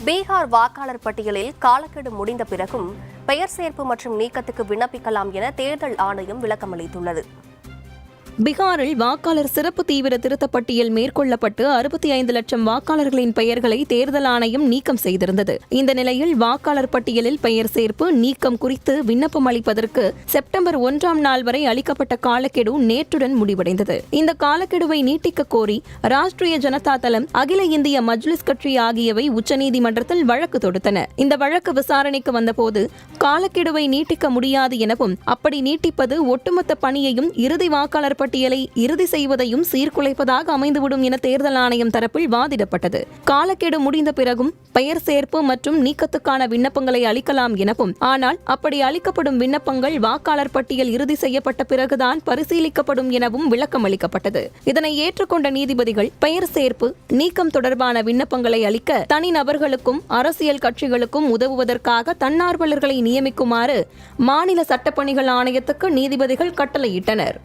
பீகார் வாக்காளர் பட்டியலில் காலக்கெடு முடிந்த பிறகும் பெயர் சேர்ப்பு மற்றும் நீக்கத்துக்கு விண்ணப்பிக்கலாம் என தேர்தல் ஆணையம் விளக்கமளித்துள்ளது. பீகாரில் வாக்காளர் சிறப்பு தீவிர திருத்தப் பட்டியல் மேற்கொள்ளப்பட்டு 65 லட்சம் வாக்காளர்களின் பெயர்களை தேர்தல் ஆணையம் நீக்கம் செய்திருந்தது. இந்த நிலையில் வாக்காளர் பட்டியலில் பெயர் சேர்ப்பு நீக்கம் குறித்து விண்ணப்பம் அளிப்பதற்கு செப்டம்பர் 1ஆம் நாள் வரை அளிக்கப்பட்ட காலக்கெடு நேற்றுடன் முடிவடைந்தது. இந்த காலக்கெடுவை நீட்டிக்க கோரி ராஷ்டிரிய ஜனதா தளம், அகில இந்திய மஜ்லிஸ் கட்சி ஆகியவை உச்சநீதிமன்றத்தில் வழக்கு தொடுத்தன. இந்த வழக்கு விசாரணைக்கு வந்தபோது காலக்கெடுவை நீட்டிக்க முடியாது எனவும், அப்படி நீட்டிப்பது ஒட்டுமொத்த பணியையும் இறுதி வாக்காளர் பட்டியலை இறுதி செய்வதையும் சீர்குலைப்பதாக அமைந்துவிடும் என தேர்தல் ஆணையம் தரப்பில் வாதிடப்பட்டது. காலக்கெடு முடிந்த பிறகும் பெயர் சேர்ப்பு மற்றும் நீக்கத்துக்கான விண்ணப்பங்களை அளிக்கலாம் எனவும், ஆனால் அப்படி அளிக்கப்படும் விண்ணப்பங்கள் வாக்காளர் பட்டியல் இறுதி செய்யப்பட்ட பிறகுதான் பரிசீலிக்கப்படும் எனவும் விளக்கம் அளிக்கப்பட்டது. இதனை ஏற்றுக்கொண்ட நீதிபதிகள் பெயர் சேர்ப்பு நீக்கம் தொடர்பான விண்ணப்பங்களை அளிக்க தனிநபர்களுக்கும் அரசியல் கட்சிகளுக்கும் உதவுவதற்காக தன்னார்வலர்களை நியமிக்குமாறு மாநில சட்டப்பணிகள் ஆணையத்துக்கு நீதிபதிகள் கட்டளையிட்டனர்.